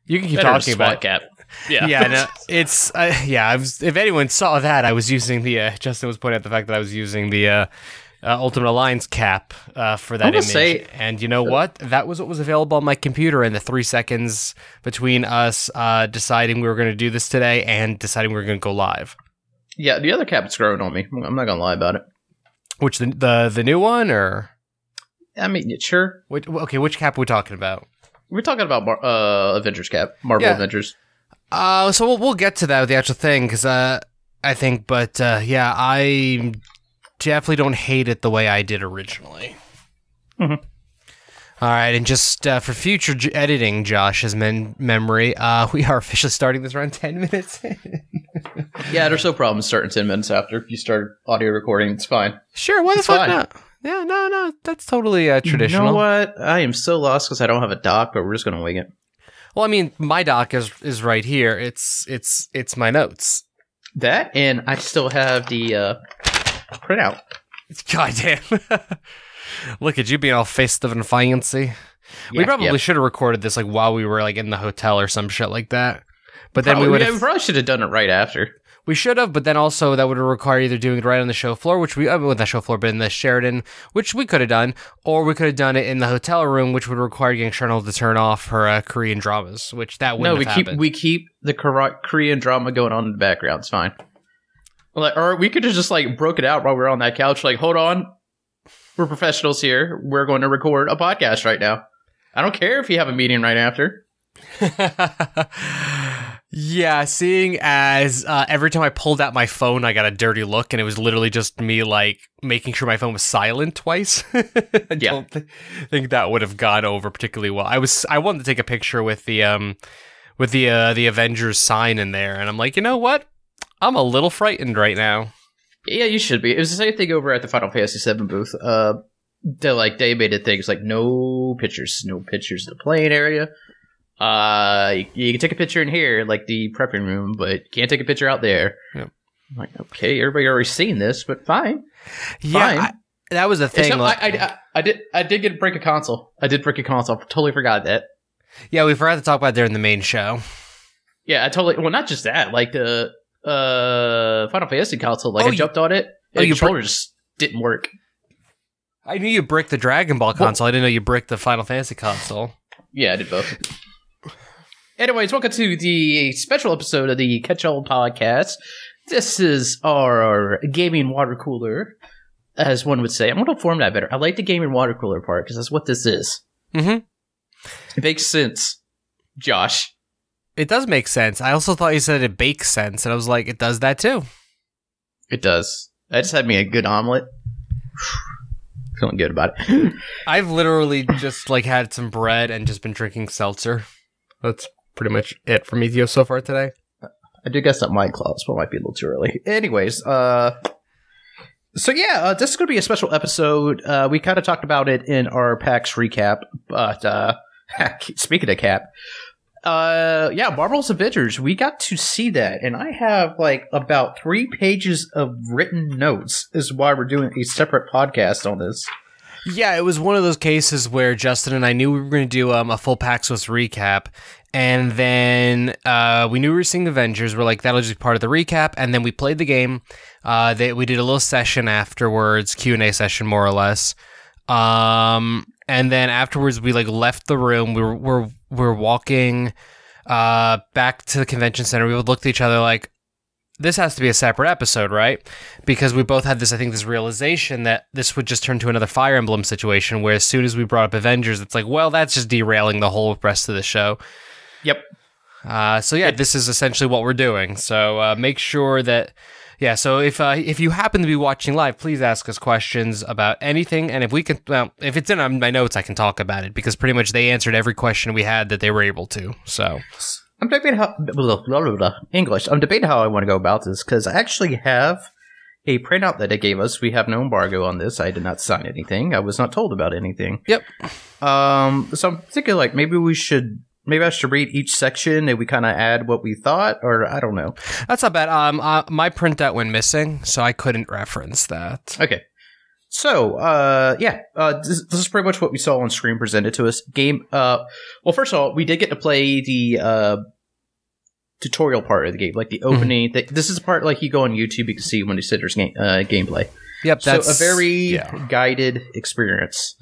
You can keep Better talking about cap. Yeah. Yeah, no, it's if anyone saw that, I was using the Justin was pointing out the fact that I was using the Ultimate Alliance cap for that image. And you know what? That was what was available on my computer in the 3 seconds between us deciding we were going to do this today and deciding we were going to go live. Yeah, the other cap's growing on me. I'm not gonna lie about it. Which the new one or? I mean, sure. Which cap are we talking about? We're talking about Avengers cap, Marvel Avengers. So we'll get to that with the actual thing because I think, but I definitely don't hate it the way I did originally. Mm-hmm. All right, and just for future editing, Josh's memory, we are officially starting this around 10 minutes in. Yeah, there's no problem starting 10 minutes after you start audio recording. It's fine. Sure, why the fuck not? Yeah, no, that's totally traditional. You know what? I am so lost because I don't have a doc, but we're just going to wing it. Well, I mean, my doc is right here. It's my notes. That, and I still have the printout. Goddamn. Look at you being all faced of and fancy. We probably should have recorded this like while we were like in the hotel or some shit like that. But then we probably should have done it right after. We should have, but then also that would require either doing it right on the show floor, which we not show floor, but in the Sheraton, which we could have done, or we could have done it in the hotel room, which would require getting Charnel to turn off her Korean dramas, which that wouldn't have happened. We keep the Korean drama going on in the background. It's fine. Or we could have just like broke it out while we were on that couch. Like, hold on, we're professionals here. We're going to record a podcast right now. I don't care if you have a meeting right after. Yeah, seeing as every time I pulled out my phone, I got a dirty look, and it was literally just me like making sure my phone was silent twice. I don't think that would have gone over particularly well. I wanted to take a picture with the Avengers sign in there, and I'm like, you know what? I'm a little frightened right now. Yeah, you should be. It was the same thing over at the Final Fantasy VII booth. They made it things like no pictures in the playing area. You can take a picture in here, like the prepping room, but you can't take a picture out there. Yep. I'm like, okay, everybody already seen this, but fine. Yeah, that was the thing. I did get to break a console. I did break a console. I totally forgot that. Yeah, we forgot to talk about it during the main show. Yeah, I totally. Well, not just that. Like the Final Fantasy console. Like I jumped on it, and the controller just didn't work. I knew you bricked the Dragon Ball console. I didn't know you bricked the Final Fantasy console. Yeah, I did both. Anyways, welcome to the special episode of the Catch-All Podcast. This is our gaming water cooler, as one would say. I'm going to form that better. I like the gaming water cooler part, because that's what this is. Mm-hmm. It makes sense, Josh. It does make sense. I also thought you said it bakes sense, and I was like, it does that too. It does. I just had me a good omelet. Feeling good about it. I've literally just like had some bread and just been drinking seltzer. That's pretty much it for me so far today. I do guess that Mind Clouds, but it might be a little too early. Anyways, this is going to be a special episode. We kind of talked about it in our PAX recap, but speaking of cap, Marvel's Avengers, we got to see that, and I have like about 3 pages of written notes is why we're doing a separate podcast on this. Yeah, it was one of those cases where Justin and I knew we were going to do a full PAX West recap, and then we knew we were seeing Avengers. We're like, that'll just be part of the recap, and then we played the game. We did a little session afterwards, Q&A session more or less, and then afterwards we like left the room. We're walking back to the convention center. We would look at each other like, this has to be a separate episode, right? Because we both had this realization that this would just turn to another Fire Emblem situation where as soon as we brought up Avengers, it's like, well, that's just derailing the whole rest of the show. Yep. This is essentially what we're doing. So make sure that, so if you happen to be watching live, please ask us questions about anything. And if we can, if it's in my notes, I can talk about it because pretty much they answered every question we had that they were able to. So I'm debating how English. I'm debating how I want to go about this because I actually have a printout that they gave us. We have no embargo on this. I did not sign anything. I was not told about anything. Yep. So I'm thinking like maybe I should read each section and we kind of add what we thought, or I don't know. That's not bad. My printout went missing, so I couldn't reference that. Okay. This is pretty much what we saw on screen presented to us. Well, first of all, we did get to play the tutorial part of the game, like the opening. This is the part like you go on YouTube, you can see when you sit there's gameplay. Yep, that's a very guided experience,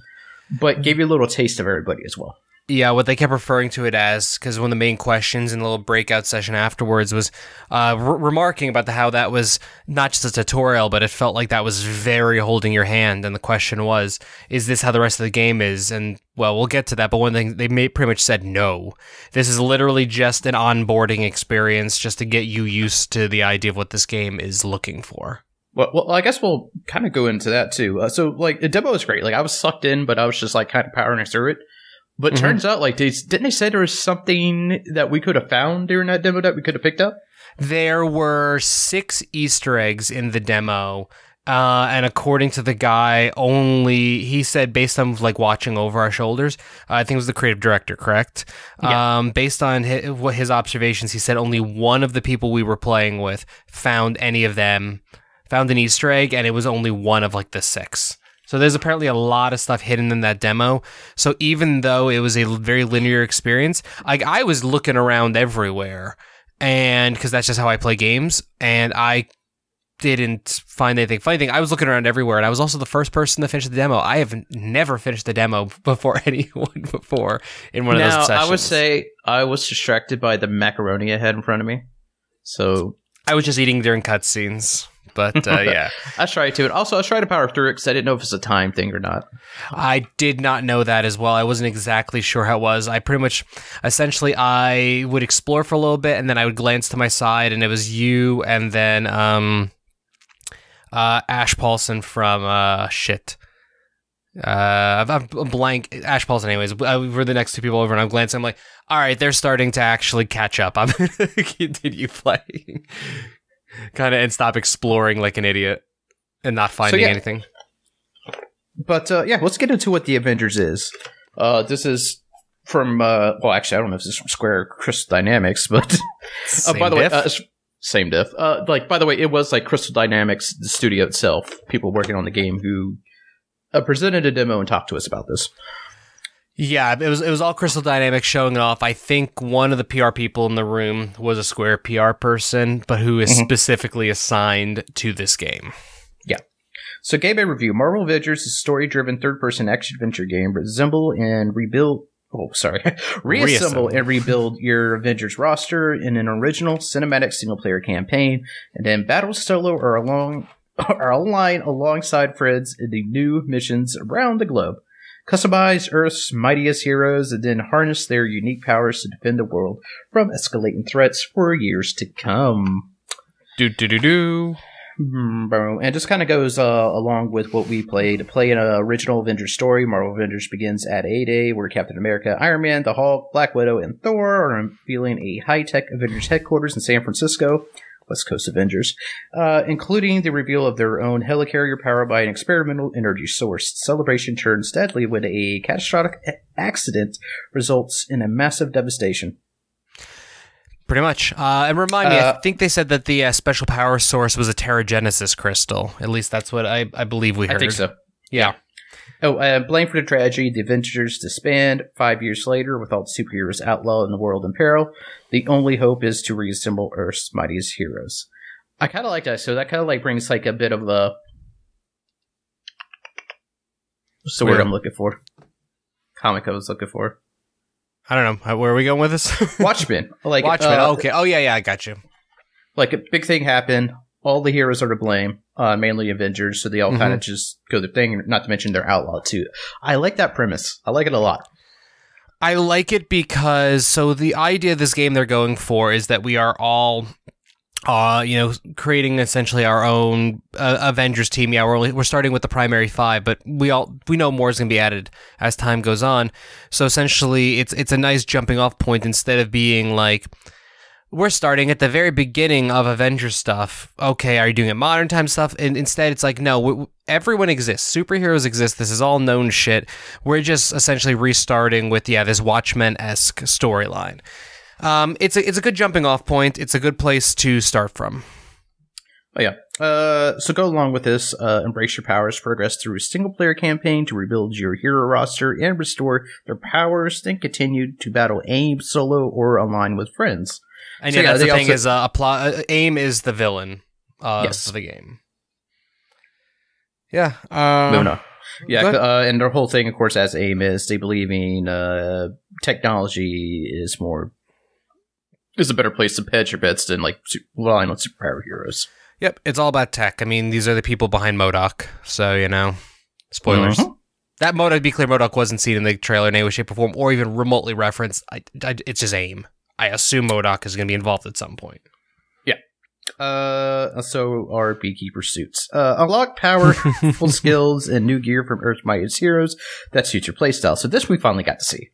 but gave you a little taste of everybody as well. Yeah, what they kept referring to it as, because one of the main questions in the little breakout session afterwards was remarking about how that was not just a tutorial, but it felt like that was very holding your hand. And the question was, is this how the rest of the game is? And, well, we'll get to that, but one thing, they pretty much said no. This is literally just an onboarding experience just to get you used to the idea of what this game is looking for. Well, I guess we'll kind of go into that, too. So, like, the demo was great. Like, I was sucked in, but I was just, like, kind of powering through it. But it turns out, like, didn't they say there was something that we could have found during that demo that we could have picked up? There were 6 Easter eggs in the demo, and according to the guy, he said based on, like, watching over our shoulders, I think it was the creative director, correct? Yeah. Based on his observations, he said only one of the people we were playing with found an Easter egg, and it was only one of, like, the 6. So there's apparently a lot of stuff hidden in that demo. So even though it was a very linear experience, I was looking around everywhere, and because that's just how I play games, and I didn't find anything. Funny thing, I was looking around everywhere, and I was also the first person to finish the demo. I have never finished the demo before anyone before in one of those sessions. I would say I was distracted by the macaroni I had in front of me. So I was just eating during cutscenes. But, yeah. I tried to. And also, I was trying to power through it because I didn't know if it's a time thing or not. I did not know that as well. I wasn't exactly sure how it was. I pretty much, essentially, I would explore for a little bit, and then I would glance to my side, and it was you, and then Ash Paulson from, I'm blank. Ash Paulson, anyways. We're the next 2 people over, and I'm glancing. I'm like, all right, they're starting to actually catch up. I'm going to continue playing. And stop exploring like an idiot and not finding anything. But let's get into what the Avengers is. This is from actually I don't know if this is from Square Crystal Dynamics, but by the way, same diff. By the way, it was like Crystal Dynamics, the studio itself, people working on the game who presented a demo and talked to us about this. Yeah, it was all Crystal Dynamics showing it off. I think one of the PR people in the room was a Square PR person, but who is specifically assigned to this game. Yeah. So, game review. Marvel Avengers is a story-driven third-person action-adventure game. Reassemble and rebuild your Avengers roster in an original cinematic single-player campaign, and then battle solo or align alongside friends in the new missions around the globe. Customize Earth's mightiest heroes and then harness their unique powers to defend the world from escalating threats for years to come. And just kind of goes along with what we played. Play an original Avengers story. Marvel Avengers begins at A-Day, where Captain America, Iron Man, the Hulk, Black Widow, and Thor are unveiling a high-tech Avengers headquarters in San Francisco. West Coast Avengers, including the reveal of their own helicarrier powered by an experimental energy source. Celebration turns deadly when a catastrophic accident results in a massive devastation. Pretty much. And remind me, I think they said that the special power source was a Terrigenesis crystal. At least that's what I believe we heard. I think so. Yeah. Blamed for the tragedy, the Avengers disband 5 years later with all the superheroes outlawed and the world in peril. The only hope is to reassemble Earth's mightiest heroes. I kind of like that. So that kind of like brings like a bit of a... What's the word I'm looking for? Comic I was looking for. I don't know. Where are we going with this? Watchmen. Watchmen. Okay. Oh, yeah, I got you. Like a big thing happened. All the heroes are to blame, mainly Avengers, so they all kind of just go their thing, not to mention they're outlawed too. I like that premise. I like it a lot. I like it because, so the idea of this game they're going for is that we are all, creating essentially our own Avengers team. Yeah, we're starting with the primary 5, but we know more is going to be added as time goes on. So essentially, it's a nice jumping off point instead of being like, we're starting at the very beginning of Avengers stuff. Okay, are you doing it modern time stuff? And instead, it's like, no, everyone exists. Superheroes exist. This is all known shit. We're just essentially restarting with, this Watchmen-esque storyline. It's a good jumping off point. It's a good place to start from. Oh, yeah. So go along with this. Embrace your powers. Progress through a single-player campaign to rebuild your hero roster and restore their powers. Then continue to battle AIM solo or online with friends. And so, that's the thing is, AIM is the villain of the game. Yeah. No. Yeah, and their whole thing, of course, as AIM is, they believe in technology is a better place to hedge your bets than like relying on superpower heroes. Yep, it's all about tech. I mean, these are the people behind MODOK, so, you know, spoilers. Mm-hmm. That MODOK, to be clear, MODOK wasn't seen in the trailer in any way, shape, or form, or even remotely referenced. It's just AIM. I assume MODOK is going to be involved at some point. Yeah. So our beekeeper suits. Unlock powerful skills and new gear from Earth's Mightiest Heroes that suits your playstyle. So this we finally got to see.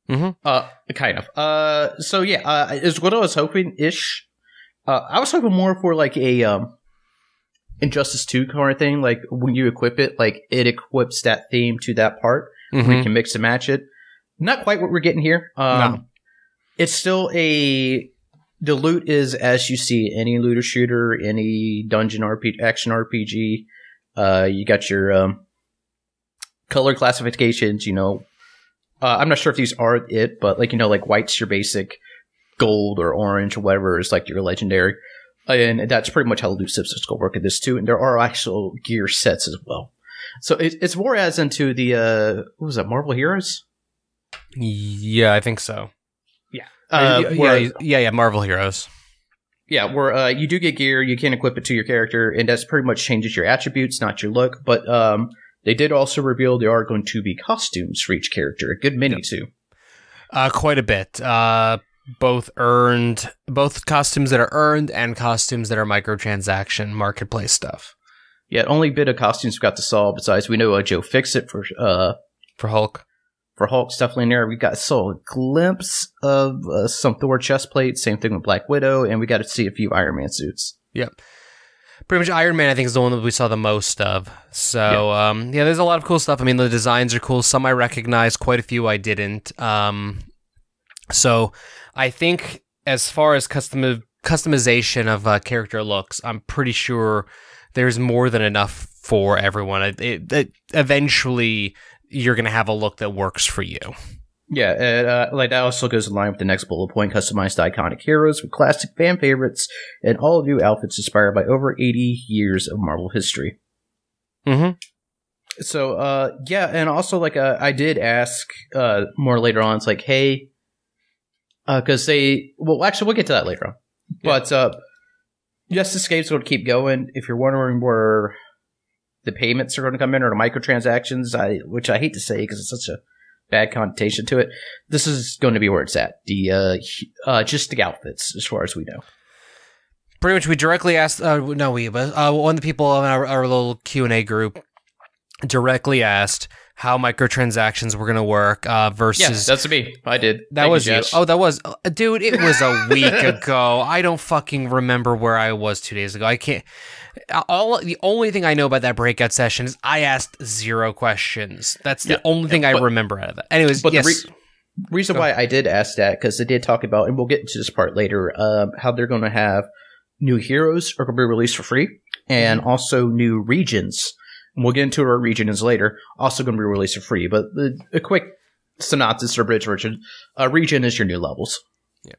Mm-hmm. Kind of. So yeah, is what I was hoping-ish. I was hoping more for like a Injustice 2 kind of thing. Like when you equip it, like it equips that theme to that part. Mm-hmm. Where you can mix and match it. Not quite what we're getting here. No. It's still the loot is as you see any looter shooter, any dungeon action RPG. You got your color classifications. You know, I'm not sure if these are it, but like like white's your basic. Gold or orange or whatever is like your legendary, and that's pretty much how the loot systems will work in this too. And there are actual gear sets as well, so it's more as into the what was that, Marvel Heroes? Yeah, I think so. Yeah, Marvel Heroes. Yeah, where you do get gear, you can equip it to your character, and that's pretty much changes your attributes, not your look. But they did also reveal there are going to be costumes for each character, a good many too. Quite a bit. Both costumes that are earned and costumes that are microtransaction marketplace stuff. Yeah, only bit of costumes we got to saw. Besides, we know Joe Fixit for Hulk. For Hulk's definitely in there. We saw a glimpse of some Thor chest plates. Same thing with Black Widow, and we got to see a few Iron Man suits. Yep. Pretty much Iron Man, I think, is the one that we saw the most of. So, yeah, there's a lot of cool stuff. I mean, the designs are cool. Some I recognized, quite a few I didn't. So I think as far as customization of character looks, I'm pretty sure there's more than enough for everyone. Eventually, you're going to have a look that works for you. Yeah, and like that also goes in line with the next bullet point, customized iconic heroes with classic fan favorites and all new outfits inspired by over 80 years of Marvel history. Mm-hmm. So, yeah, and also, like, I did ask more later on, it's like, hey, because actually, we'll get to that later on. Yeah. But, Justice Escape's going to keep going. If you're wondering where the payments are going to come in, or the microtransactions, which I hate to say because it's such a bad connotation to it, this is going to be where it's at. Just the outfits, as far as we know. Pretty much, we directly asked, one of the people in our little Q&A group directly asked how microtransactions were going to work versus... Yes, that's me. I did. That was you. Oh, that was... Dude, it was a week ago. I don't fucking remember where I was 2 days ago. I can't... The only thing I know about that breakout session is I asked 0 questions. That's the only thing I remember out of that. Anyways, but yes. The reason why I did ask that, because they did talk about, and we'll get into this part later, how they're going to have new heroes are going to be released for free, and also new regions. And we'll get into our regions later, also going to be released for free. But a quick synopsis or bridge version, a region is your new levels. Yeah.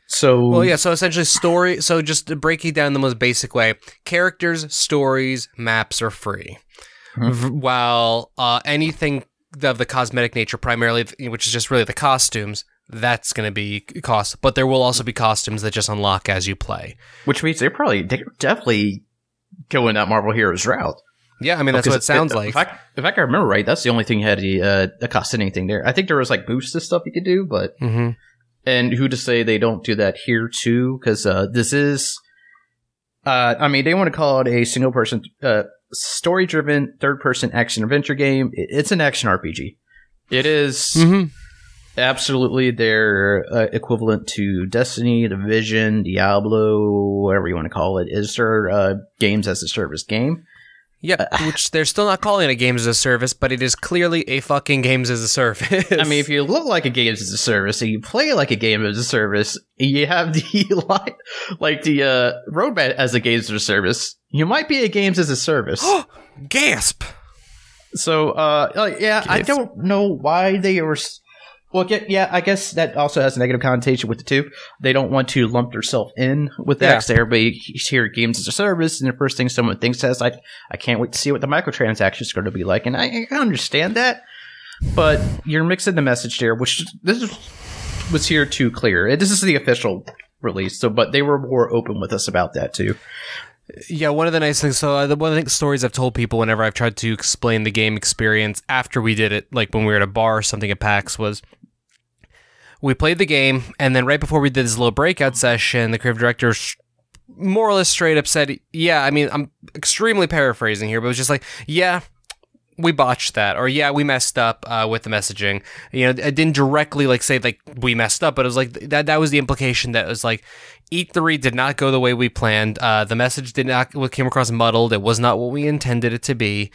So essentially story. So just to break it down in the most basic way, characters, stories, maps are free. Mm-hmm. While anything of the cosmetic nature, primarily, which is just really the costumes, that's going to be cost. But there will also be costumes that just unlock as you play. Which means they're definitely going that Marvel Heroes route. Yeah, I mean, that's what it sounds like. If I can remember right, that's the only thing you had to cost anything there. I think there was like boosts and stuff you could do, but... Mm-hmm. And who to say they don't do that here too? Because this is... I mean, they want to call it a single-person, story-driven, third-person action-adventure game. It's an action RPG. It is absolutely their equivalent to Destiny, Division, Diablo, whatever you want to call it. Is their games as a service game. Yep, which they're still not calling it games as a service, but it is clearly a fucking games as a service. I mean, if you look like a games as a service and you play like a game as a service, you have the roadmap as a games as a service. You might be a games as a service. Gasp! So, Gasp. I don't know why they were. Well, yeah, I guess that also has a negative connotation with the two. They don't want to lump themselves in with that because everybody here games as a service, and the first thing someone thinks is, I can't wait to see what the microtransactions is going to be like. And I understand that, but you're mixing the message there, which was here too clear. This is the official release, but they were more open with us about that too. Yeah, one of the nice things, one of the stories I've told people whenever I've tried to explain the game experience after we did it, like when we were at a bar or something at PAX, was we played the game, and then right before we did this little breakout session, the creative director more or less straight up said, yeah, I mean, I'm extremely paraphrasing here, but it was just like, yeah, we botched that, or yeah, we messed up with the messaging. You know, it didn't directly say we messed up, but it was like that was the implication that it was like E3 did not go the way we planned. The message came across muddled. It was not what we intended it to be.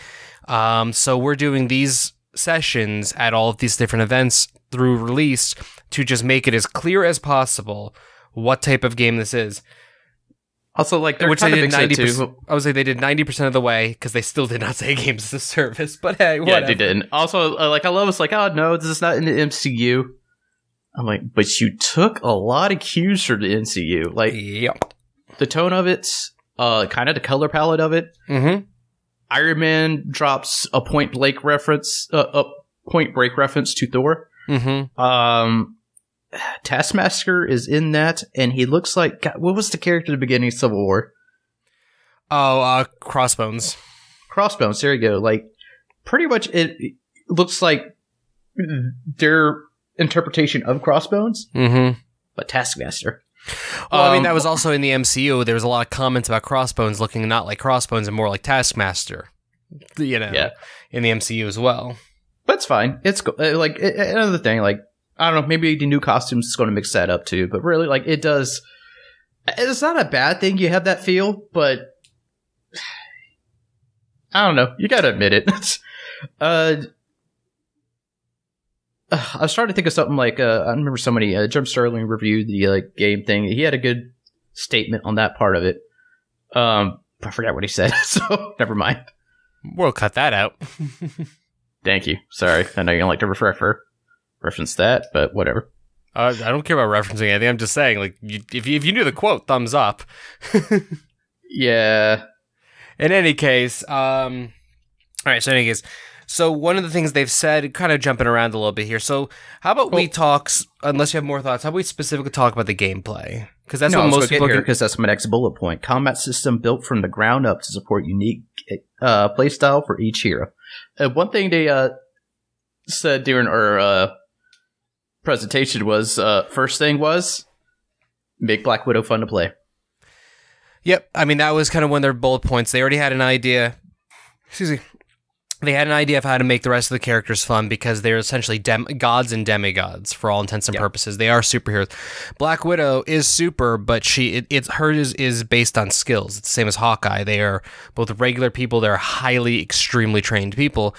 So we're doing these sessions at all of these different events through release to just make it as clear as possible what type of game this is. Also, which they did 90%. I would say they did 90% of the way because they still did not say games as a service. But hey, whatever. Yeah, they didn't. Also, I love it's oh no, this is not in the MCU. I'm like, but you took a lot of cues from the MCU. Yep. The tone of it, kind of the color palette of it. Mm-hmm. Iron Man drops a Point Break reference to Thor. Mm-hmm. Taskmaster is in that, and he looks like what was the character at the beginning of Civil War? Oh, Crossbones. Crossbones. There you go. Pretty much, it looks like their interpretation of Crossbones, but Taskmaster. Well, I mean, that was also in the MCU. There was a lot of comments about Crossbones looking not like Crossbones and more like Taskmaster. You know, in the MCU as well. That's fine. It's another thing. I don't know. Maybe the new costumes is going to mix that up too. But really, it does. It's not a bad thing. You have that feel, but I don't know. You got to admit it. I was trying to think of something I remember somebody, Jim Sterling reviewed the game thing. He had a good statement on that part of it. I forgot what he said, so never mind. We'll cut that out. Thank you. Sorry. I know you don't like to reference that, but whatever. I don't care about referencing anything. I'm just saying, if you knew the quote, thumbs up. Yeah. In any case, all right, so one of the things they've said, kind of jumping around a little bit here. So how about we talk, unless you have more thoughts, how about we specifically talk about the gameplay? Because that's what most people here, because that's my next bullet point. Combat system built from the ground up to support unique playstyle for each hero. One thing they said during our presentation was, first thing was, make Black Widow fun to play. Yep, I mean, that was kind of one of their bullet points. They already had an idea. Excuse me. They had an idea of how to make the rest of the characters fun because they're essentially gods and demigods for all intents and purposes. They are superheroes. Black Widow is super, but hers is based on skills. It's the same as Hawkeye. They are both regular people. They're highly, extremely trained people.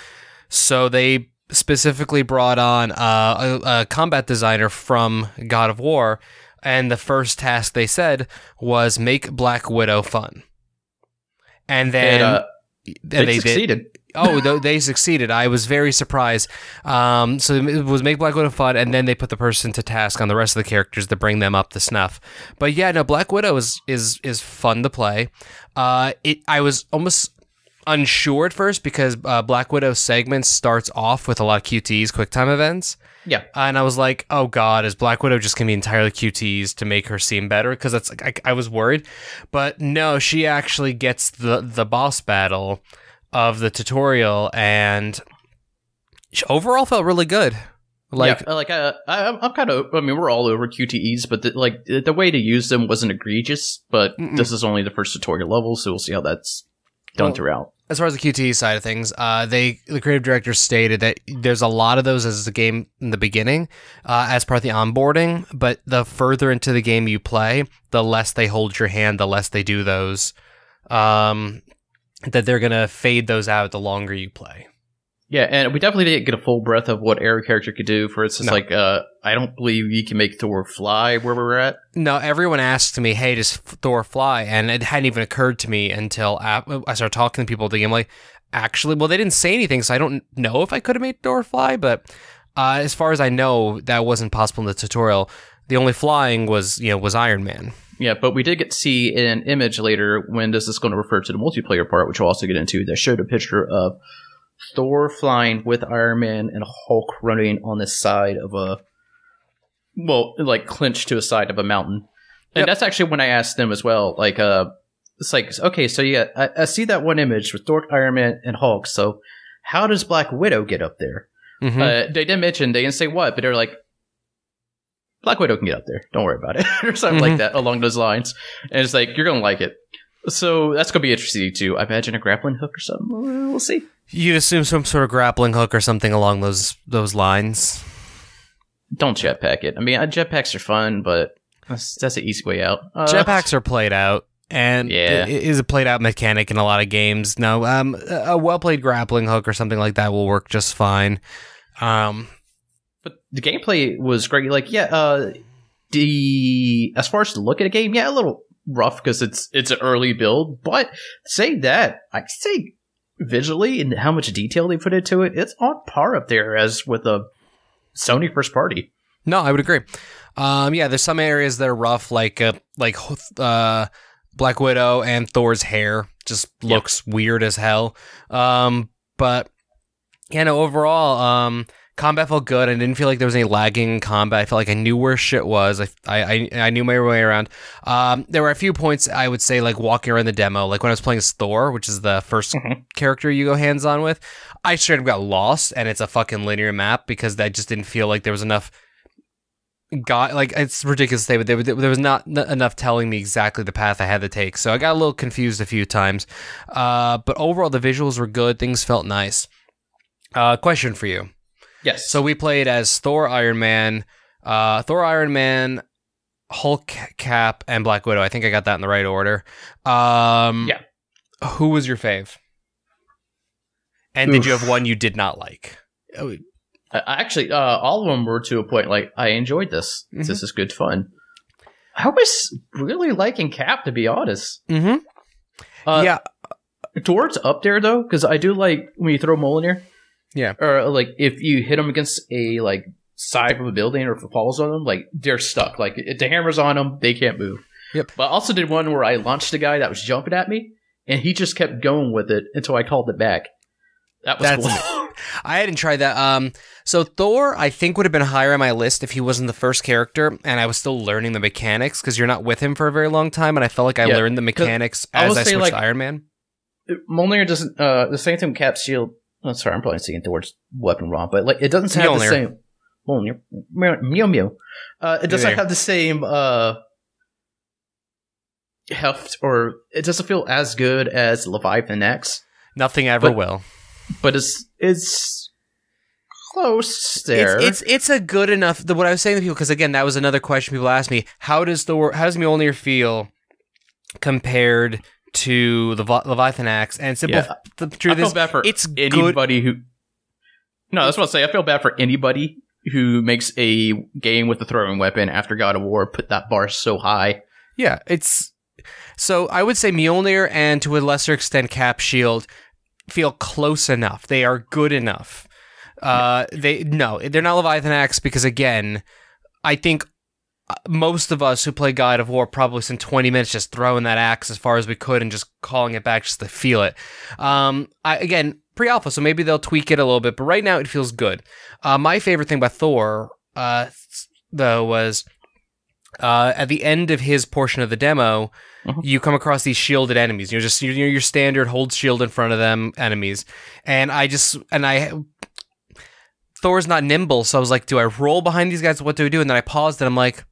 So they specifically brought on a combat designer from God of War, and the first task they said was make Black Widow fun. And then they succeeded. They succeeded. I was very surprised. So it was make Black Widow fun, and then they put the person to task on the rest of the characters to bring them up to snuff. But yeah, no, Black Widow is fun to play. I was almost unsure at first because Black Widow segments starts off with a lot of QTs, quick time events. Yeah. And I was like, oh god, is Black Widow just going to be entirely QTs to make her seem better? Because that's I was worried. But no, she actually gets the boss battle of the tutorial, and overall felt really good. I'm kind of. I mean, we're all over QTEs, but the way to use them wasn't egregious. But this is only the first tutorial level, so we'll see how that's done throughout. As far as the QTE side of things, the creative director stated that there's a lot of those as a game in the beginning, as part of the onboarding. But the further into the game you play, the less they hold your hand, the less they do those. that they're going to fade those out the longer you play. Yeah, and we definitely didn't get a full breadth of what every character could do. For instance, I don't believe you can make Thor fly where we're at. No, everyone asked me, hey, does Thor fly? And it hadn't even occurred to me until I started talking to people at the game. Like, actually, well, they didn't say anything, so I don't know if I could have made Thor fly, but as far as I know, that wasn't possible in the tutorial. The only flying was Iron Man. Yeah, but we did get to see an image later when this is going to refer to the multiplayer part, which we'll also get into, that showed a picture of Thor flying with Iron Man and Hulk running on the side of clinched to a side of a mountain. And that's actually when I asked them as well, it's like, okay, so yeah, I see that one image with Thor, Iron Man, and Hulk, so how does Black Widow get up there? Mm-hmm. They didn't say what, but they're like, Black Widow can get up there, don't worry about it, or something like that along those lines. And it's like, you're going to like it. So that's going to be interesting too. I imagine a grappling hook or something. We'll see. You'd assume some sort of grappling hook or something along those lines. Don't jetpack it. I mean, jetpacks are fun, but that's an easy way out. Jetpacks are played out, and it is a played out mechanic in a lot of games. No, a well-played grappling hook or something like that will work just fine. But the gameplay was great. Like, as far as the look at a game, a little rough because it's an early build. But saying that, I say visually and how much detail they put into it, it's on par up there as with a Sony first party. No, I would agree. There's some areas that are rough, like Black Widow and Thor's hair just looks weird as hell. But overall, combat felt good. I didn't feel like there was any lagging in combat. I felt like I knew where shit was. I knew my way around. There were a few points I would say, like walking around the demo, like when I was playing as Thor, which is the first character you go hands-on with, I straight up got lost, and it's a fucking linear map because I just didn't feel like there was enough. It's ridiculous to say, but there was not enough telling me exactly the path I had to take. So I got a little confused a few times. But overall, the visuals were good. Things felt nice. Question for you. Yes. So we played as Thor, Iron Man, Hulk, Cap, and Black Widow. I think I got that in the right order. Who was your fave? And did you have one you did not like? Actually, all of them were to a point like, I enjoyed this. This is good fun. I was really liking Cap, to be honest. Thor's up there, though, because I do like when you throw Mjolnir. Yeah. Or, like, if you hit them against a, like, side of a building or if it falls on them, like, they're stuck. Like, if the hammer's on them, they can't move. Yep. But I also did one where I launched a guy that was jumping at me, and he just kept going with it until I called it back. That was cool. I hadn't tried that. So Thor, I think, would have been higher on my list if he wasn't the first character, and I was still learning the mechanics, because you're not with him for a very long time, and I felt like I learned the mechanics as I switched to Iron Man. Mjolnir doesn't, the same thing with Cap's shield. Oh, sorry, I'm probably saying Thor's weapon wrong, but like it doesn't have the same. Mjolnir. It doesn't have the same heft, or it doesn't feel as good as Leviathan X. Nothing ever will. But it's close there. It's a good enough. What I was saying to people, because again, that was another question people asked me: how does Mjolnir feel compared to the Leviathan axe? And simple, the truth is, bad for anybody who. No, that's what I say. I feel bad for anybody who makes a game with a throwing weapon after God of War put that bar so high. Yeah, so I would say Mjolnir and to a lesser extent Cap Shield feel close enough. They are good enough. They're not Leviathan axe because again, I think most of us who play God of War probably spent 20 minutes just throwing that axe as far as we could and just calling it back just to feel it. Again, pre-alpha, so maybe they'll tweak it a little bit, but right now it feels good. My favorite thing about Thor, though, was at the end of his portion of the demo, you come across these shielded enemies. You're just your standard hold shield in front of them enemies, and Thor's not nimble, so I was like, do I roll behind these guys? What do I do? And then I paused and I'm like,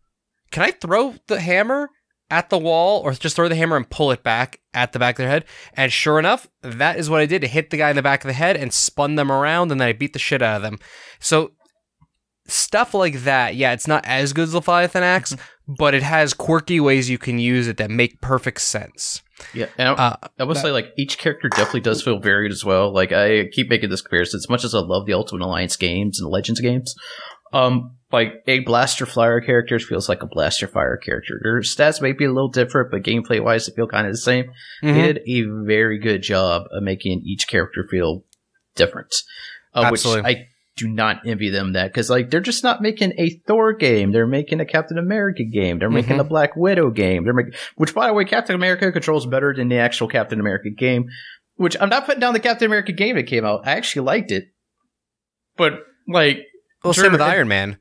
can I throw the hammer at the wall or just throw the hammer and pull it back at the back of their head? And sure enough, that is what I did. It hit the guy in the back of the head and spun them around, and then I beat the shit out of them. So stuff like that, yeah, it's not as good as Leviathan Axe, but it has quirky ways you can use it that make perfect sense. Yeah, and I will say, like, each character definitely does feel varied as well. Like, I keep making this comparison. As much as I love the Ultimate Alliance games and Legends games, like, a Blaster Flyer character feels like a Blaster Fire character. Their stats may be a little different, but gameplay-wise, they feel kind of the same. They did a very good job of making each character feel different. Which I do not envy them that, because, like, they're just not making a Thor game. They're making a Captain America game. They're making a Black Widow game. Which, by the way, Captain America controls better than the actual Captain America game. Which, I'm not putting down the Captain America game that came out. I actually liked it. But, like... Well, same with Iron Man.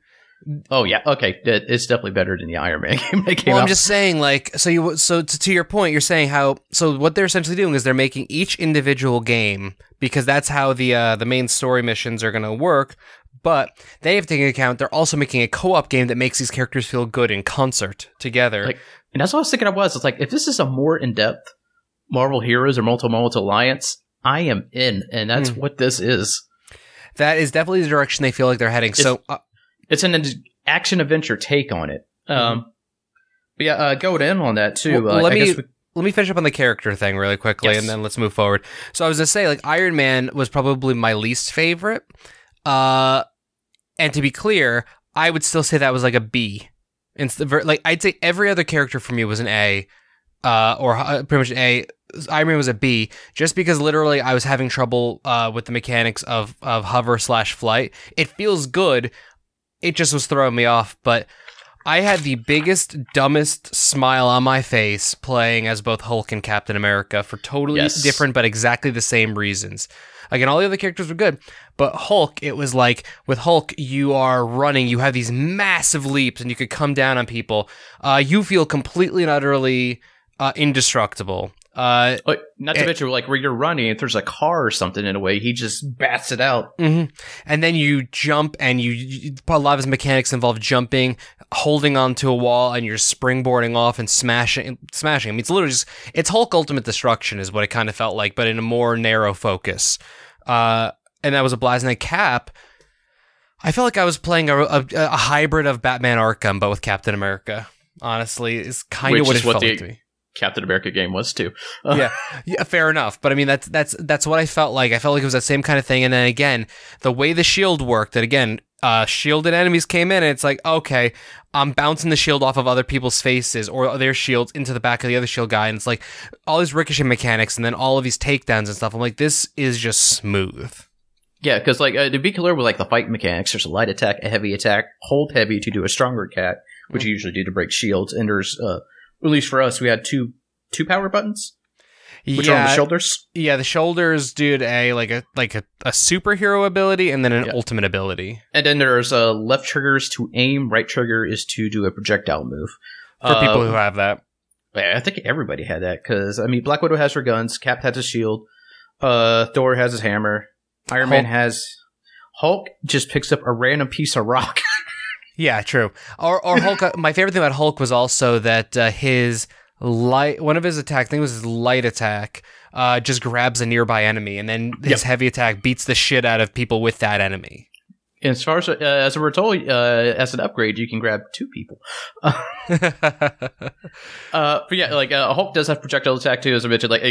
Oh, yeah. Okay. It's definitely better than the Iron Man game that came out. I'm just saying, like, so to your point, you're saying so what they're essentially doing is they're making each individual game, because that's how the main story missions are going to work, but they have to take into account they're also making a co-op game that makes these characters feel good in concert together. Like, and that's what I was thinking it's like, if this is a more in-depth Marvel Heroes or Multi Alliance, I am in, and that's what this is. That is definitely the direction they feel like they're heading. It's an action-adventure take on it. But yeah, going in on that, too. Well, let me finish up on the character thing really quickly, and then let's move forward. So I was going to say, like, Iron Man was probably my least favorite. And to be clear, I would still say that was like a B. Like, I'd say every other character for me was an A, or pretty much an A. Iron Man was a B, just because literally I was having trouble with the mechanics of hover/flight. It feels good. It just was throwing me off, but I had the biggest, dumbest smile on my face playing as both Hulk and Captain America for totally different but exactly the same reasons. Again, all the other characters were good, but Hulk, it was like, with Hulk, you are running, you have these massive leaps, and you could come down on people. You feel completely and utterly indestructible. Not to mention, like, where you're running, if there's a car or something in a way, he just bats it out. And then you jump, and a lot of his mechanics involve jumping, holding onto a wall, and you're springboarding off and smashing. I mean, it's literally just, it's Hulk Ultimate Destruction is what it kind of felt like, but in a more narrow focus. And that was a blast. And then Cap, I felt like I was playing a hybrid of Batman Arkham, but with Captain America. Honestly, is kind of what it felt like to me. Captain America game was too. Yeah, fair enough. But I mean, that's what I felt like. I felt like it was that same kind of thing. And then again, the way the shield worked, that again, shielded enemies came in, and it's like, okay, I'm bouncing the shield off of other people's faces or their shields into the back of the other shield guy, and it's like all these ricochet mechanics, and then all of these takedowns and stuff. I'm like, this is just smooth. Yeah, because like to be clear with like the fight mechanics, there's a light attack, a heavy attack, hold heavy to do a stronger attack, which you usually do to break shields, and there's at least for us, we had two power buttons, which are on the shoulders. Yeah, the shoulders do a superhero ability, and then an ultimate ability. And then there's left triggers to aim, right trigger is to do a projectile move. For people who have that. I think everybody had that, because, I mean, Black Widow has her guns, Cap has his shield, Thor has his hammer, Iron Man has... Hulk just picks up a random piece of rock. Yeah, true. Or Hulk. My favorite thing about Hulk was also that his one of his attacks, I think it was his light attack, just grabs a nearby enemy, and then his heavy attack beats the shit out of people with that enemy. And as far as we're told, as an upgrade, you can grab 2 people. But yeah, like Hulk does have projectile attack too, as I mentioned. Like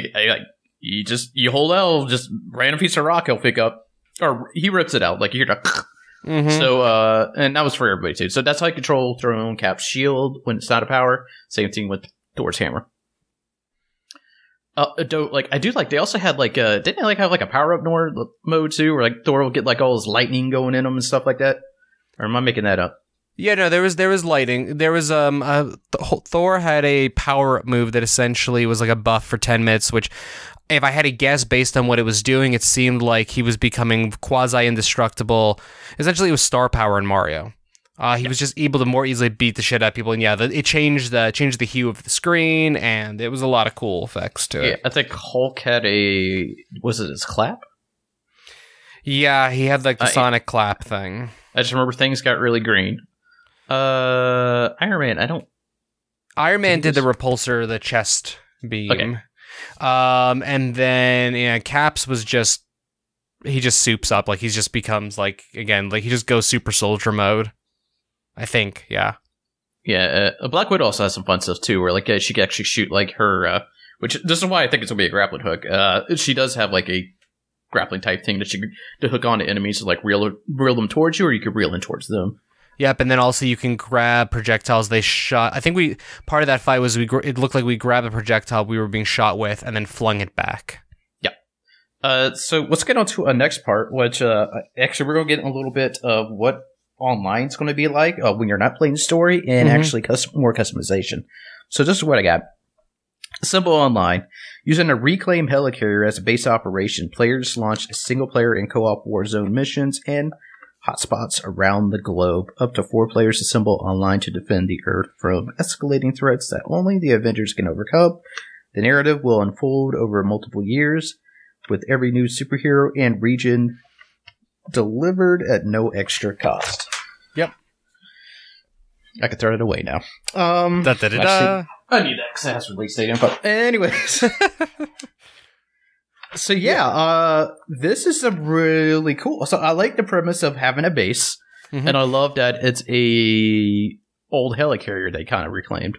you hold L, just random piece of rock he'll pick up, or he rips it out. Like you hear the. So, and that was for everybody too. So that's how you control Throne Cap's shield when it's not a power. Same thing with Thor's hammer. I do like, they also had like, didn't they like have like a power up mode too, where like Thor will get like all his lightning going in him and stuff like that? Or am I making that up? Yeah, no, there was lighting. There was Thor had a power up move that essentially was like a buff for 10 minutes, which, if I had to guess based on what it was doing, it seemed like he was becoming quasi-indestructible. Essentially, it was star power in Mario. He was just able to more easily beat the shit out of people, and it changed the hue of the screen, and it was a lot of cool effects to it. Yeah, I think Hulk had was it his clap? Yeah, he had like the sonic clap thing. I just remember things got really green. Iron Man, Iron Man did the repulsor, the chest beam. Okay. And then Caps was he just soups up, like he just becomes like, again, like he just goes super soldier mode, I think. Yeah. Yeah. Black Widow also has some fun stuff too, where like she can actually shoot like her Which this is why I think it's gonna be a grappling hook. She does have like a grappling type thing that to hook on to enemies to like reel them towards you, or you could reel in towards them. Yep, and then also you can grab projectiles they shot. I think part of that fight was it looked like we grabbed a projectile we were being shot with and then flung it back. Yep. So let's get on to a next part, which actually we're going to get a little bit of what online is going to be like when you're not playing the story and actually more customization. So this is what I got. Simple online. Using a reclaim helicarrier as a base operation, players launch single-player and co-op Warzone missions and hotspots around the globe. Up to 4 players assemble online to defend the Earth from escalating threats that only the Avengers can overcome. The narrative will unfold over multiple years, with every new superhero and region delivered at no extra cost. Yep. I can throw it away now. Actually, I need that because it has release date info. Anyways. So yeah, this is a really cool. So I like the premise of having a base, and I love that it's a old helicarrier they kind of reclaimed.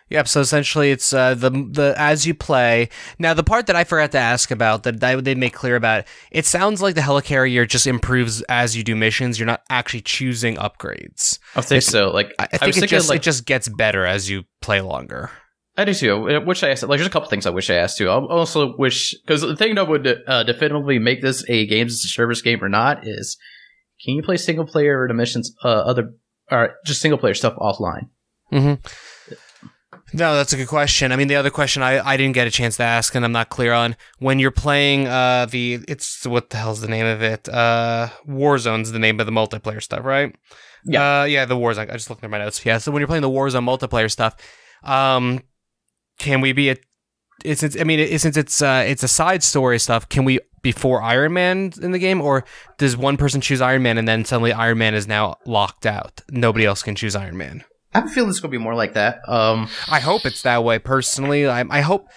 Yep. So essentially, it's the as you play. Now, the part that I forgot to ask about that they make clear about it sounds like the helicarrier just improves as you do missions. You're not actually choosing upgrades. I think so. Like I think it just gets better as you play longer. I do too. I wish I asked. Like, there's a couple things I wish I asked too. I also wish, because the thing that would definitively make this a games as a service game or not is, can you play single player or the missions, or just single player stuff offline? No, that's a good question. I mean, the other question I didn't get a chance to ask, and I'm not clear on, when you're playing it's what the hell's the name of it? Warzone's the name of the multiplayer stuff, right? Yeah. The Warzone. I just looked at my notes. Yeah. So when you're playing the Warzone multiplayer stuff, can we be since it's a side story stuff, can we be 4 Iron Man in the game, or does one person choose Iron Man and then suddenly Iron Man is now locked out? Nobody else can choose Iron Man. I have a feeling it's going to be more like that. I hope it's that way, personally. My hope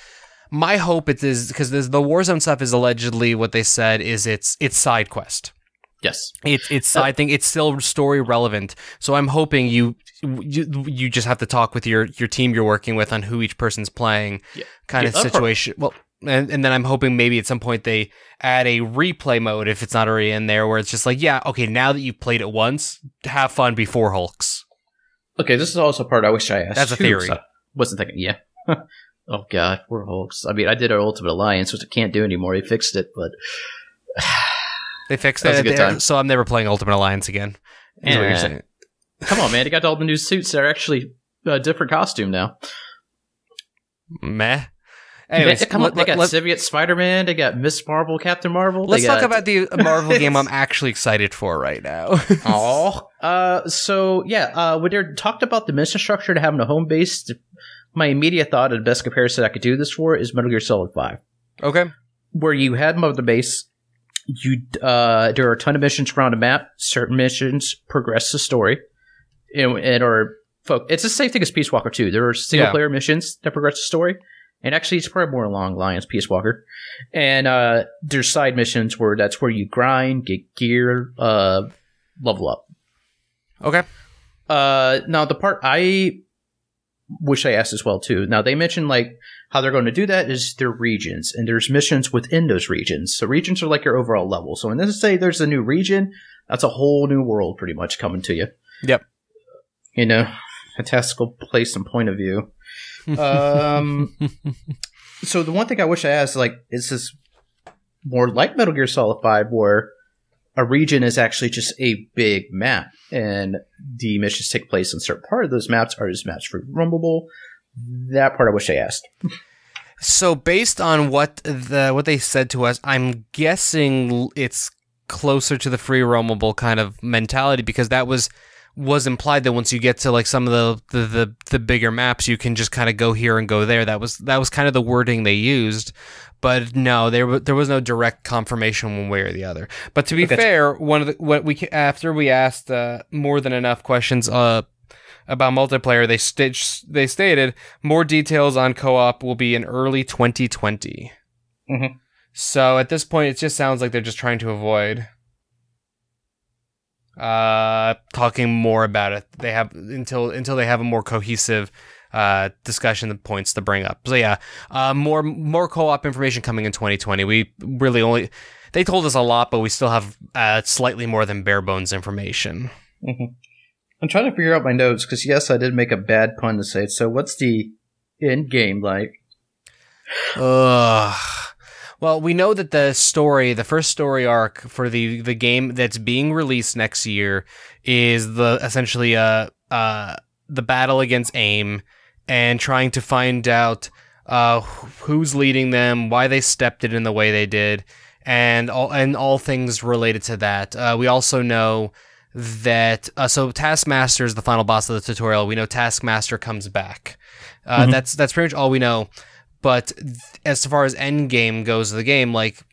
it is, because the Warzone stuff is allegedly what they said is it's side quest. Yes. It's side thing. It's still story relevant. So I'm hoping you just have to talk with your team you're working with on who each person's playing, kind of situation. Well, and then I'm hoping maybe at some point they add a replay mode if it's not already in there, where it's just like, yeah, okay, now that you've played it once, have fun before Hulks. Okay, this is also a part I wish I asked. That's a theory. So wasn't thinking, yeah. Oh god, poor Hulks. I mean, I did our Ultimate Alliance, which I can't do anymore. They fixed it, but they fixed it. So I'm never playing Ultimate Alliance again. Is what you're saying. Come on, man! They got all the new suits that are actually a different costume now. Meh. Anyways, they got Symbiote Spider-Man. They got Miss Marvel, Captain Marvel. Let's talk about the Marvel game I'm actually excited for right now. So yeah, when they talked about the mission structure to having a home base, my immediate thought of the best comparison I could do this for is Metal Gear Solid 5. Okay. Where you had Mother Base, there are a ton of missions around the map. Certain missions progress the story, it's the same thing as Peace Walker 2. There are single player missions that progress the story. And actually, it's probably more along lines Peace Walker. And there's side missions that's where you grind, get gear, level up. Okay. Now, the part I wish I asked as well, too. Now, they mentioned, like, how they're going to do that is their regions. And there's missions within those regions. So regions are like your overall level. So when they say there's a new region, that's a whole new world pretty much coming to you. Yep. Fantastical place and point of view. So the one thing I wish I asked, like, is this more like Metal Gear Solid 5, where a region is actually just a big map, and the missions take place in certain part of those maps. Are those maps free roamable? That part I wish I asked. So based on what they said to us, I'm guessing it's closer to the free roamable kind of mentality, because that was implied that once you get to like some of the bigger maps, you can just kind of go here and go there. That was kind of the wording they used, but no, there was no direct confirmation one way or the other. But to be fair, after we asked more than enough questions about multiplayer, they stated more details on co-op will be in early 2020. Mm-hmm. So at this point, it just sounds like they're just trying to avoid talking more about it. They have until they have a more cohesive discussion points to bring up. So yeah, more co-op information coming in 2020. We really only they told us a lot, but we still have slightly more than bare bones information. Mm-hmm. I'm trying to figure out my notes because yes, I did make a bad pun to say it. So what's the end game like? Well, we know that the first story arc for the game that's being released next year is essentially the battle against AIM and trying to find out who's leading them, why they stepped it in the way they did, and all things related to that. We also know that so Taskmaster is the final boss of the tutorial. We know Taskmaster comes back. That's pretty much all we know. But as far as end game goes of the game, like,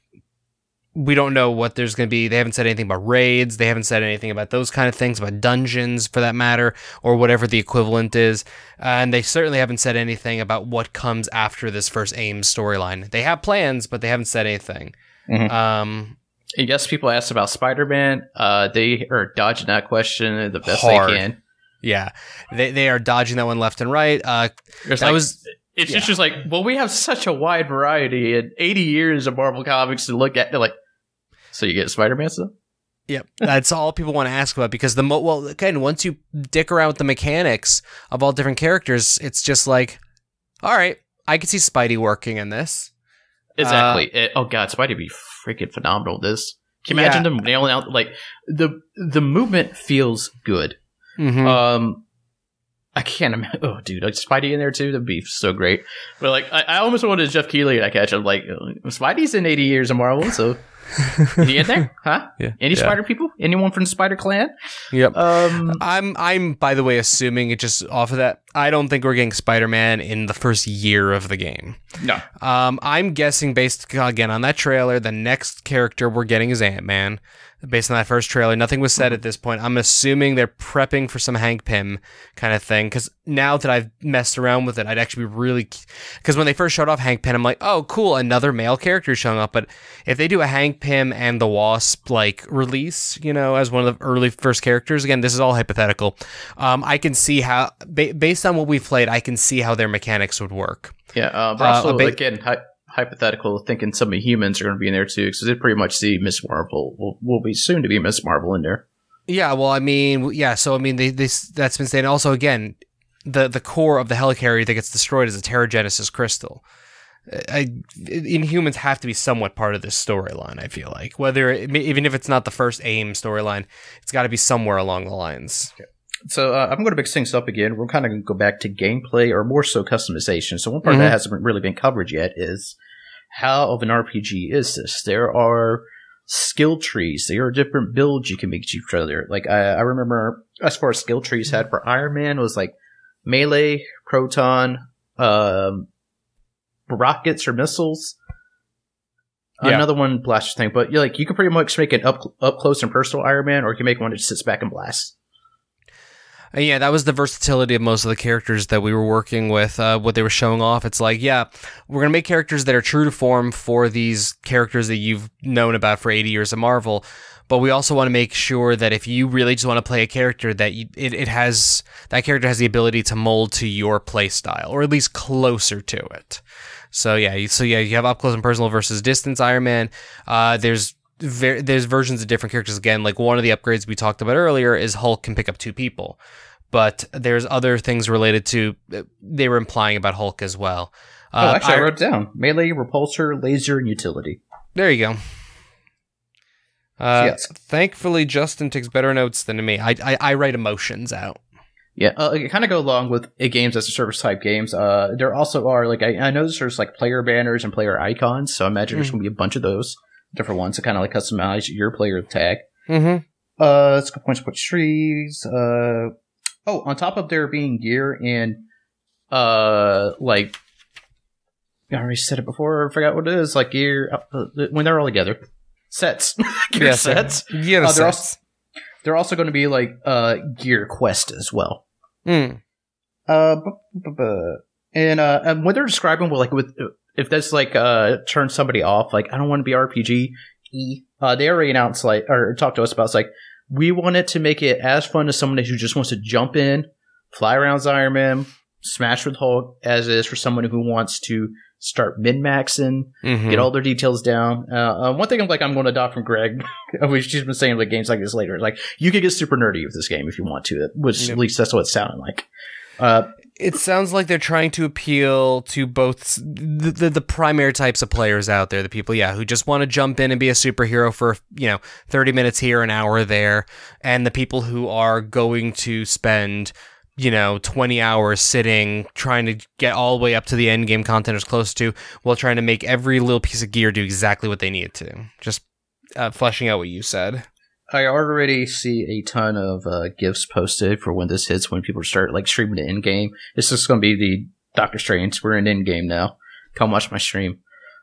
we don't know what there's going to be. They haven't said anything about raids. They haven't said anything about those kind of things, about dungeons for that matter, or whatever the equivalent is. And they certainly haven't said anything about what comes after this first AIM storyline. They have plans, but they haven't said anything. Yes, people asked about Spider-Man. They are dodging that question the best they can. Yeah, they are dodging that one left and right. It's just like, well, we have such a wide variety and 80 years of Marvel Comics to look at. They're like, so you get Spider-Man stuff? Yep, that's all people want to ask about because again, once you dick around with the mechanics of all different characters, it's just like, all right, I can see Spidey working in this. Exactly. Oh god, Spidey would be freaking phenomenal in this. Can you imagine them nailing out like the movement feels good. I can't imagine. Oh, dude, like Spidey in there too. That'd be so great. But like, I almost wanted Jeff Keighley to catch him. Like, Spidey's in 80 years of Marvel, so is he in there? Huh? Yeah. Any Spider people? Anyone from the Spider Clan? Yep. I'm by the way assuming it just off of that. I don't think we're getting Spider-Man in the first year of the game. No. I'm guessing based again on that trailer, the next character we're getting is Ant-Man. Based on that first trailer, nothing was said at this point. I'm assuming they're prepping for some Hank Pym kind of thing. Because now that I've messed around with it, I'd actually be really... Because when they first showed off Hank Pym, I'm like, oh, cool, another male character showing up. But if they do a Hank Pym and the Wasp like release, as one of the early first characters, again, this is all hypothetical. I can see how, based on what we've played, I can see how their mechanics would work. Yeah, but also, again, hypothetical, thinking some of the humans are going to be in there too, because they pretty much see Miss Marvel will be soon to be Miss Marvel in there. Yeah, well, I mean, yeah. So I mean, that's been saying. Also, again, the core of the helicarrier that gets destroyed is a Terrigenesis crystal. Inhumans have to be somewhat part of this storyline. I feel like even if it's not the first AIM storyline, it's got to be somewhere along the lines. Okay. So I'm going to mix things up again. We're kind of going to go back to gameplay, or more so customization. So one part that hasn't really been covered yet is how of an RPG is this? There are skill trees. There are different builds you can make each other. Like I remember, as far as skill trees had for Iron Man, was like melee, proton, rockets or missiles. Yeah. Another one blaster thing, but you can pretty much make an up close and personal Iron Man, or you can make one that just sits back and blasts. Yeah, that was the versatility of most of the characters that we were working with, what they were showing off. It's like, yeah, we're going to make characters that are true to form for these characters that you've known about for 80 years of Marvel, but we also want to make sure that if you really just want to play a character, that that character has the ability to mold to your play style, or at least closer to it. So yeah, you have up close and personal versus distance Iron Man. There's versions of different characters. Again, like one of the upgrades we talked about earlier is Hulk can pick up 2 people, but there's other things related to they were implying about Hulk as well. Actually, I wrote it down: melee, repulsor, laser, and utility. There you go. Yes. Thankfully, Justin takes better notes than me. I write emotions out. Yeah, it kind of go along with games as a service type games. There also are I noticed there's like player banners and player icons, so I imagine there's going to be a bunch of those different ones to kind of like customize your player tag. Let's go points, put trees. On top of there being gear and like I already said it before. I forgot what it is. Like gear when they're all together, sets. Gear sets. Yeah, sets. They're also going to be like gear quest as well. And when they're describing if that's like turn somebody off, like I don't want to be RPG. They already announced or talked to us about we wanted to make it as fun as someone who just wants to jump in, fly around as Iron Man, smash with Hulk as is for someone who wants to start min-maxing, get all their details down. One thing I'm going to adopt from Greg, which she's been saying with games like this later, like, you could get super nerdy with this game if you want to, which at least that's what it sounded like. It sounds like they're trying to appeal to both the primary types of players out there, the people, who just want to jump in and be a superhero for, 30 minutes here, an hour there, and the people who are going to spend 20 hours sitting, trying to get all the way up to the end game content as close to, while trying to make every little piece of gear do exactly what they need to. Just fleshing out what you said. I already see a ton of GIFs posted for when this hits, when people start streaming it in game. It's just going to be the Doctor Strange. We're in game now. Come watch my stream.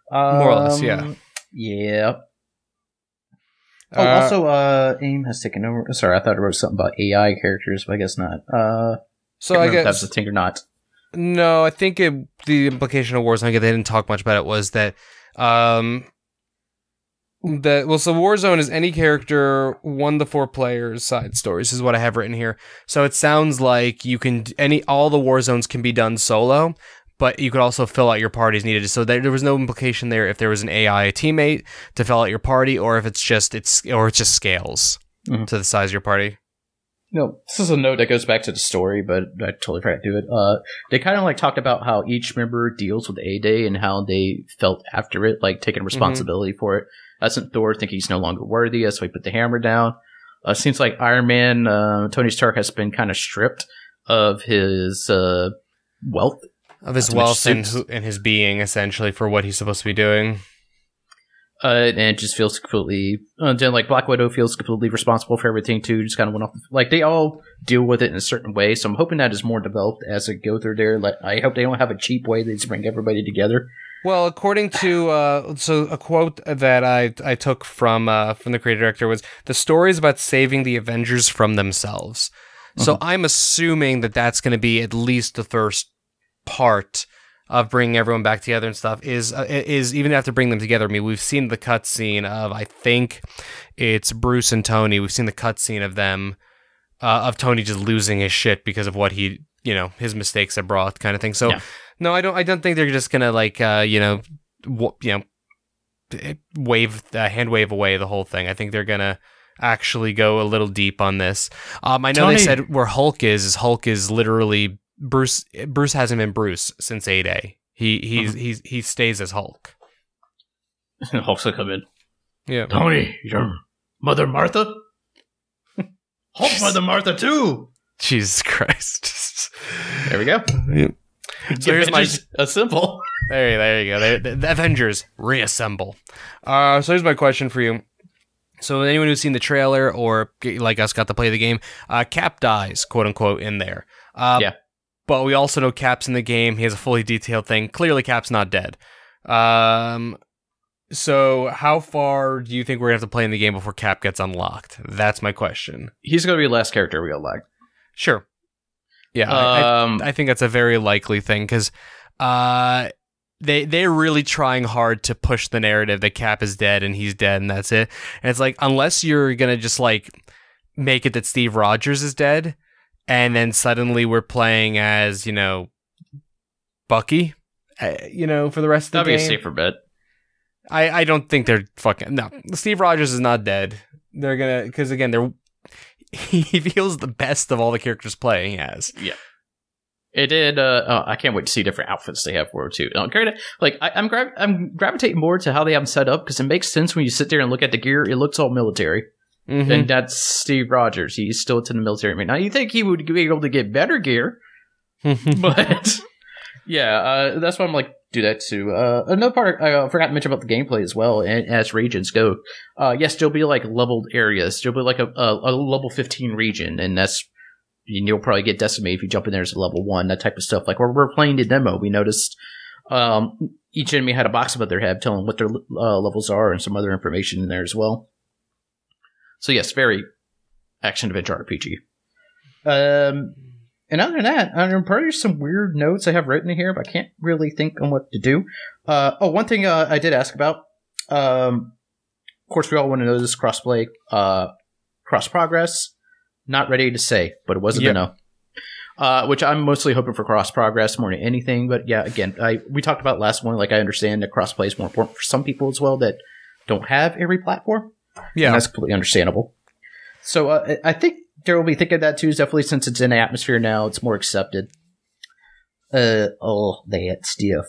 More or less, yeah. Yeah. Also, AIM has taken over. Sorry, I thought I wrote something about AI characters, but I guess not. So I guess if that's the thing or not. No, I think the implication of Warzone, they didn't talk much about it, was that so Warzone is any character, 1 to 4 players, side stories is what I have written here. So it sounds like you can all the Warzones can be done solo, but you could also fill out your parties needed. So there was no implication there if there was an AI teammate to fill out your party, or if it just scales to the size of your party. No, this is a note that goes back to the story, but I totally forgot to do it. They kind of talked about how each member deals with A-Day and how they felt after it, taking responsibility for it. Doesn't Thor think he's no longer worthy, so he put the hammer down? Seems like Iron Man, Tony Stark, has been kind of stripped of his wealth. Of his wealth and his being, essentially, for what he's supposed to be doing. And it just feels completely... then, Black Widow feels completely responsible for everything, too. Just kind of went off... they all deal with it in a certain way, so I'm hoping that is more developed as it go through there. I hope they don't have a cheap way. They just bring everybody together. Well, according to... a quote that I took from the creative director was, the story is about saving the Avengers from themselves. So I'm assuming that that's going to be at least the first part of bringing everyone back together and stuff, is even after bringing them together. I mean, we've seen the cutscene of, I think it's Bruce and Tony. We've seen the cutscene of them, of Tony just losing his shit because of what he, his mistakes have brought, kind of thing. So, no, I don't think they're just gonna hand wave away the whole thing. I think they're gonna actually go a little deep on this. I know they said where Hulk is literally Bruce hasn't been Bruce since A-Day. He stays as Hulk. Hulk's gonna come in. Yeah. Tony, your Mother Martha? Hulk Mother Martha too! Jesus Christ. There we go. Yeah. So here's my assemble. There you go. The Avengers reassemble. So here's my question for you. So anyone who's seen the trailer or like us got to play the game, Cap dies, quote unquote, in there. Yeah. But we also know Cap's in the game. He has a fully detailed thing. Clearly, Cap's not dead. So how far do you think we're going to have to play in the game before Cap gets unlocked? That's my question. He's going to be the last character we unlock. Sure. Yeah, I think that's a very likely thing, because they're really trying hard to push the narrative that Cap is dead and he's dead and that's it. And it's unless you're going to just make it that Steve Rogers is dead, and then suddenly we're playing as, Bucky, for the rest of the game. That'd be a safer bet. I don't think they're fucking... No, Steve Rogers is not dead. They're gonna... Because, again, he feels the best of all the characters playing as. Yeah. It did... I can't wait to see different outfits they have for it, too. I'm gravitating more to how they have them set up, because it makes sense when you sit there and look at the gear. It looks all military. Mm-hmm. And that's Steve Rogers. He's still to the military right now. You think he would be able to get better gear, but yeah, that's why I'm do that too. Another part I forgot to mention about the gameplay as well. And as regions go, yes, there'll be leveled areas. There'll be a level 15 region, and that's you'll probably get decimated if you jump in there as a level 1. That type of stuff. Where we're playing the demo, we noticed each enemy had a box above their head telling what their levels are and some other information in there as well. So yes, very action-adventure RPG. And other than that, I'm probably some weird notes I have written in here, but I can't really think on what to do. One thing I did ask about. Of course, we all want to know this crossplay, cross progress. Not ready to say, but it wasn't a no. which I'm mostly hoping for cross progress more than anything. But yeah, again, we talked about last one. Like, I understand that cross play is more important for some people as well that don't have every platform. Yeah, and that's completely understandable. So I think there will be thinking of that too. Definitely, since it's in the atmosphere now, it's more accepted. All that stuff.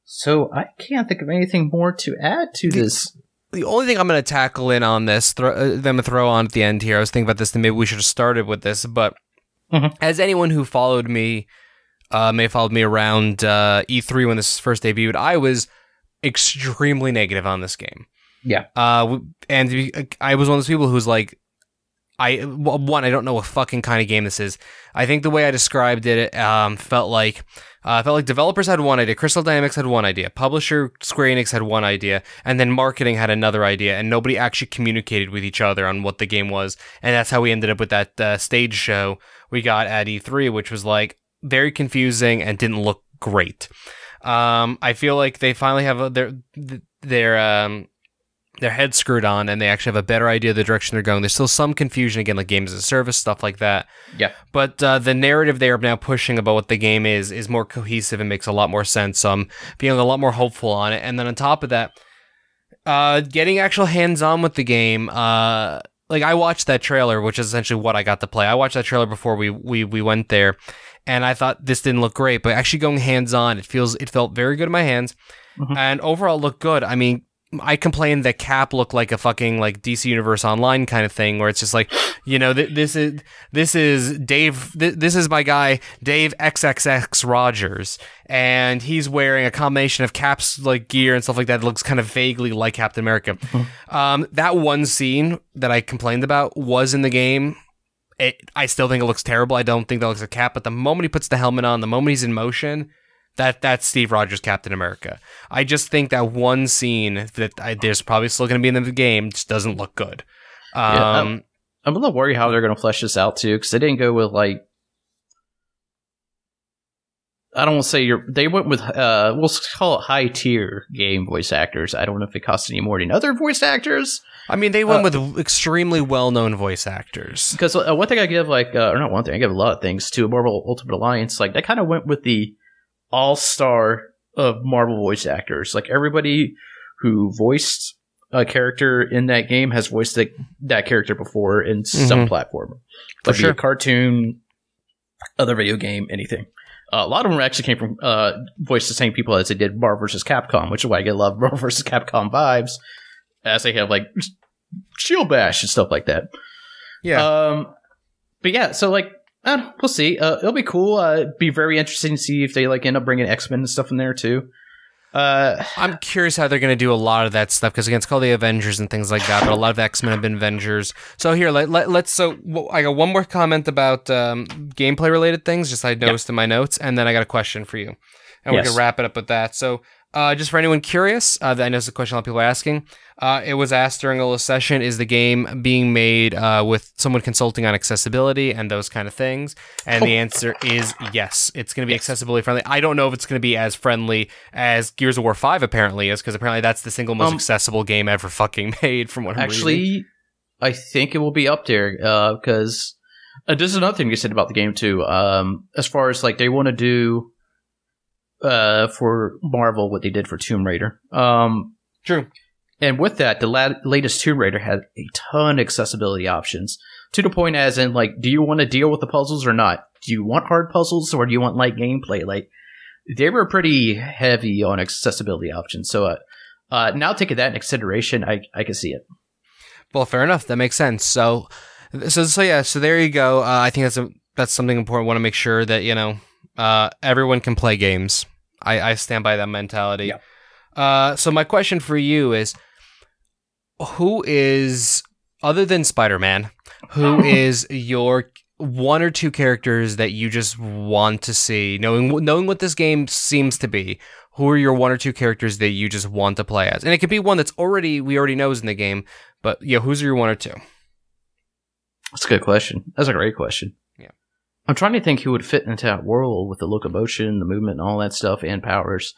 So I can't think of anything more to add to this. The only thing I'm going to tackle in on this, them throw on at the end here, I was thinking about this, and maybe we should have started with this, but as anyone who followed me, may have followed me around E3 when this first debuted, I was extremely negative on this game. Yeah. And I was one of those people who's like, I don't know what fucking kind of game this is. I think the way I described it, felt like developers had one idea, Crystal Dynamics had one idea, publisher Square-Enix had one idea, and then marketing had another idea, and nobody actually communicated with each other on what the game was. And that's how we ended up with that stage show we got at E3, which was like very confusing and didn't look great. I feel like they finally have their head screwed on, and they actually have a better idea of the direction they're going. There's still some confusion, again, like games as a service, stuff like that. Yeah. But the narrative they are now pushing about what the game is more cohesive and makes a lot more sense. So I'm feeling a lot more hopeful on it. And then on top of that, getting actual hands-on with the game, like I watched that trailer, which is essentially what I got to play. I watched that trailer before we went there, and I thought this didn't look great, but actually going hands-on, it felt very good in my hands, and overall looked good. I mean, I complained that Cap looked like a fucking like DC Universe Online kind of thing, where it's just like, you know, this is Dave. This is my guy Dave XXX Rogers, and he's wearing a combination of Cap's like gear and stuff like that. That looks kind of vaguely like Captain America. That one scene that I complained about was in the game. I still think it looks terrible. I don't think that looks like Cap, but the moment he puts the helmet on, the moment he's in motion, that's Steve Rogers, Captain America. I just think that one scene that there's probably still going to be in the game just doesn't look good. I'm a little worried how they're going to flesh this out too, because they didn't go with like, I don't want to say they went with we'll call it high tier game voice actors. I don't know if it costs any more than other voice actors. I mean, they went with extremely well known voice actors. Because one thing I give or not one thing, I give a lot of things to Marvel Ultimate Alliance. Like, they kind of went with the all-star of Marvel voice actors. Like, everybody who voiced a character in that game has voiced that character before in some platform. Like, be a cartoon, other video game, anything. A lot of them actually came from voiced the same people as they did Marvel vs. Capcom, which is why I get a lot of Marvel vs. Capcom vibes, as they have like Shield Bash and stuff like that. Yeah. But yeah, so like, we'll see. It'll be cool. Be very interesting to see if they like end up bringing X-Men and stuff in there too. I'm curious how they're going to do a lot of that stuff, because again, it's called the Avengers and things like that, but a lot of X-Men have been Avengers. So here, let's. I got one more comment about gameplay related things, just I noticed in my notes, and then I got a question for you, and we can wrap it up with that. So, just for anyone curious, I know it's a question a lot of people are asking. It was asked during a little session, is the game being made with someone consulting on accessibility and those kind of things? And the answer is yes. It's going to be accessibility friendly. I don't know if it's going to be as friendly as Gears of War 5 apparently is, because apparently that's the single most accessible game ever fucking made from what I'm reading. I think it will be up there, because this is another thing you said about the game too. As far as like they want to do for Marvel what they did for Tomb Raider. True. And with that, the latest Tomb Raider had a ton of accessibility options, to the point as in, like, do you want to deal with the puzzles or not? Do you want hard puzzles or do you want light gameplay? Like, they were pretty heavy on accessibility options. So now taking that in consideration, I can see it. Well, fair enough. That makes sense. So there you go. I think that's something important. I want to make sure that, you know, everyone can play games. I stand by that mentality. Yeah. So my question for you is, who is, other than Spider-Man, who is your one or two characters that you just want to see, knowing what this game seems to be? Who are your one or two characters that you just want to play as? And it could be one we already know is in the game, but yeah, who's your one or two? That's a good question. That's a great question. Yeah. I'm trying to think who would fit into that world with the locomotion, the movement, and all that stuff, and powers.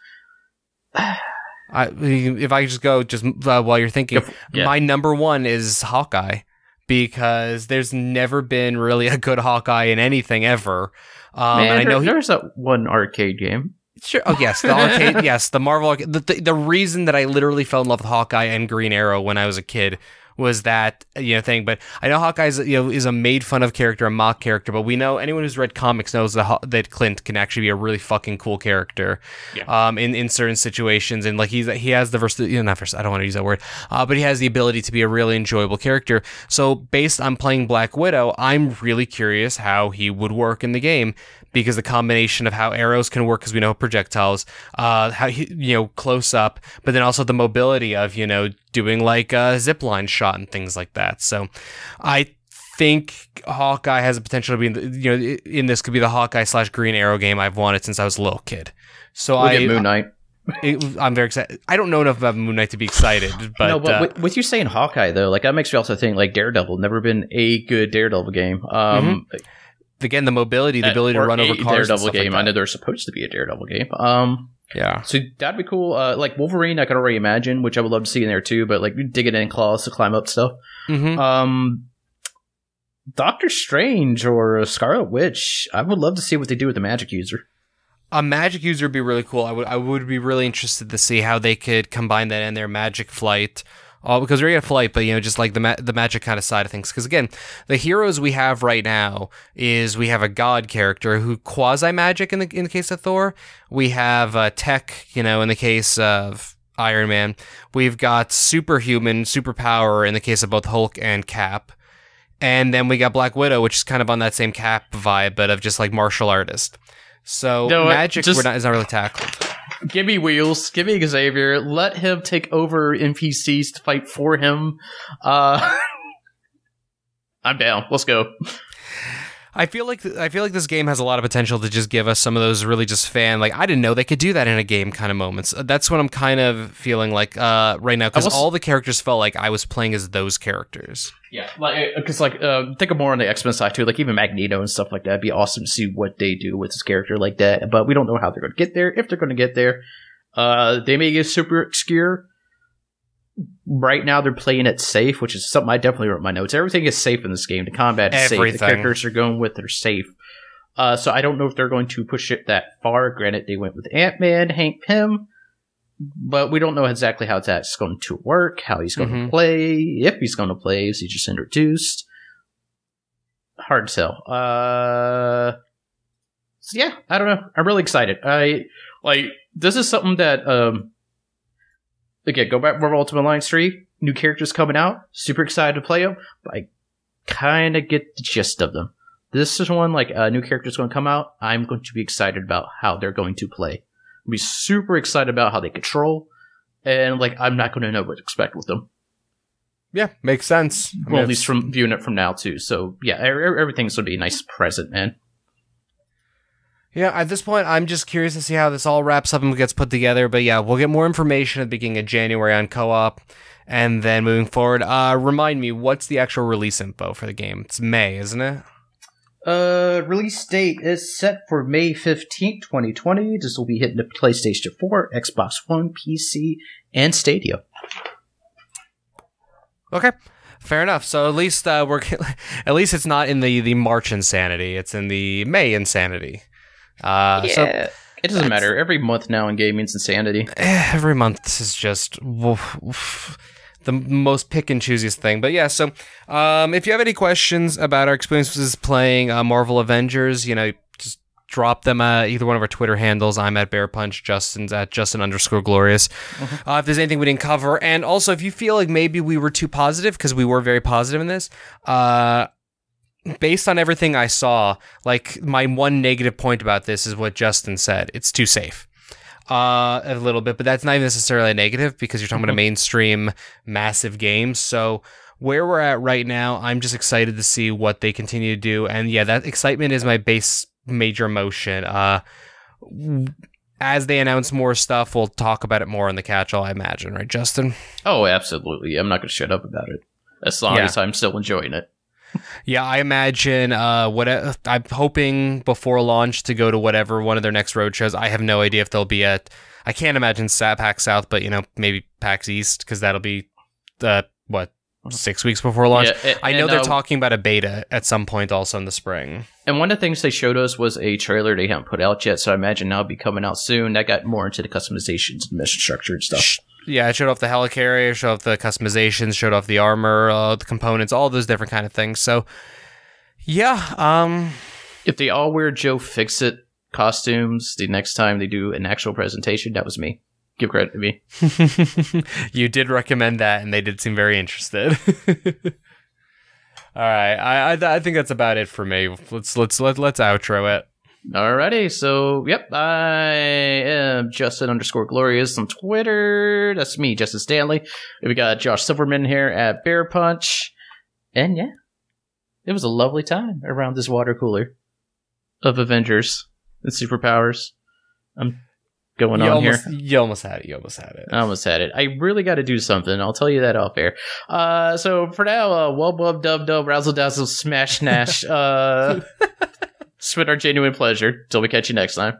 If I just go while you're thinking, my number one is Hawkeye, because there's never been really a good Hawkeye in anything ever. Man, and I know there's that one arcade game. Sure. Oh, yes, the arcade. Yes, the Marvel arcade. The reason that I literally fell in love with Hawkeye and Green Arrow when I was a kid was that thing. But I know Hawkeye is a made fun of character, a mock character. But we know anyone who's read comics knows that Clint can actually be a really fucking cool character. Yeah. In certain situations, and like he has the I don't want to use that word. But he has the ability to be a really enjoyable character. So based on playing Black Widow, I'm really curious how he would work in the game. Because the combination of how arrows can work, because we know projectiles, how he, close up, but then also the mobility of doing like a zip line shot and things like that. So, I think Hawkeye has the potential to be in this could be the Hawkeye / Green Arrow game I've wanted since I was a little kid. So we'll get Moon Knight. I'm very excited. I don't know enough about Moon Knight to be excited, but no. But with you saying Hawkeye though, like that makes me also think like Daredevil. Never been a good Daredevil game. Again, the mobility, the ability to run over cars. Daredevil game. Like I know there's supposed to be a Daredevil game. Yeah. So that'd be cool. Like Wolverine, I could already imagine, which I would love to see in there too. But like digging in claws to climb up stuff. Mm-hmm. Doctor Strange or Scarlet Witch, I would love to see what they do with the magic user. A magic user would be really cool. I would be really interested to see how they could combine that in their magic flight. Because we're at flight, but just like the magic kind of side of things. Because again, the heroes we have right now is we have a god character who quasi magic in the case of Thor. We have tech, in the case of Iron Man. We've got superhuman superpower in the case of both Hulk and Cap. And then we got Black Widow, which is kind of on that same Cap vibe, but of just like martial artist. So magic is not really tackled. Give me Wheels. Give me Xavier. Let him take over NPCs to fight for him. I'm down. Let's go. I feel like this game has a lot of potential to just give us some of those really just fan, like, I didn't know they could do that in a game kind of moments. That's what I'm kind of feeling like right now, because all the characters felt like I was playing as those characters. Yeah, because think of more on the X-Men side too, like even Magneto and stuff like that. It'd be awesome to see what they do with this character like that, but we don't know how they're going to get there, if they're going to get there. They may get super obscure. Right now, they're playing it safe, which is something I definitely wrote in my notes. Everything is safe in this game. The combat is safe. The characters are going with are safe. So I don't know if they're going to push it that far. Granted, they went with Ant-Man, Hank Pym, but we don't know exactly how that's going to work, how he's going to play, if he's going to play. Is he just introduced? Hard to tell. So yeah, I don't know. I'm really excited. This is something that again, go back to Marvel Ultimate Alliance 3. New characters coming out. Super excited to play them. But I kind of get the gist of them. This is one, new characters going to come out. I'm going to be excited about how they're going to play. I'll be super excited about how they control. And, I'm not going to know what to expect with them. Yeah, makes sense. Well, at least from viewing it from now, too. So, yeah, everything's going to be a nice present, man. Yeah, at this point, I'm just curious to see how this all wraps up and gets put together. But yeah, we'll get more information at the beginning of January on co-op. And then moving forward, remind me, what's the actual release info for the game? It's May, isn't it? Release date is set for May 15th, 2020. This will be hitting the PlayStation 4, Xbox One, PC, and Stadia. Okay. Fair enough. So at least at least it's not in the March insanity. It's in the May insanity. So it doesn't matter. Every month now in gaming's insanity. Every month is just the most pick and choosiest thing. But yeah, so if you have any questions about our experiences playing Marvel Avengers, just drop them either one of our Twitter handles. I'm at Bear Punch. Justin's at Justin_Glorious. If there's anything we didn't cover, and also if you feel like maybe we were too positive, because we were very positive in this, based on everything I saw, my one negative point about this is what Justin said. It's too safe. A little bit, but that's not even necessarily a negative, because you're talking about a mainstream, massive game. So where we're at right now, I'm just excited to see what they continue to do. And yeah, that excitement is my base major emotion. As they announce more stuff, we'll talk about it more in the catch-all, I imagine. Right, Justin? Oh, absolutely. I'm not going to shut up about it. As long as I'm still enjoying it. Yeah, I imagine I'm hoping before launch to go to whatever one of their next road shows. I have no idea if they'll be at, I can't imagine PAX South, but maybe PAX East, because that'll be 6 weeks before launch. Yeah, I know they're talking about a beta at some point also in the spring. And one of the things they showed us was a trailer they haven't put out yet, so I imagine that'll be coming out soon. That got more into the customizations and mission structure and stuff. Yeah, it showed off the helicarrier, showed off the customizations, showed off the armor, the components, all those different kind of things. So, yeah. If they all wear Joe Fix-It costumes the next time they do an actual presentation, that was me. Give credit to me. You did recommend that, and they did seem very interested. All right, I think that's about it for me. Let's outro it. Alrighty, so yep, I am Justin_Glorious on Twitter. That's me, Justin Stanley. We got Josh Silverman here at Bear Punch, and yeah, it was a lovely time around this water cooler of Avengers and superpowers. I'm going on here. You almost had it. I almost had it. I really got to do something. I'll tell you that off air. So for now, wub wub dub dub razzle dazzle smash nash. It's been our genuine pleasure. Till we catch you next time.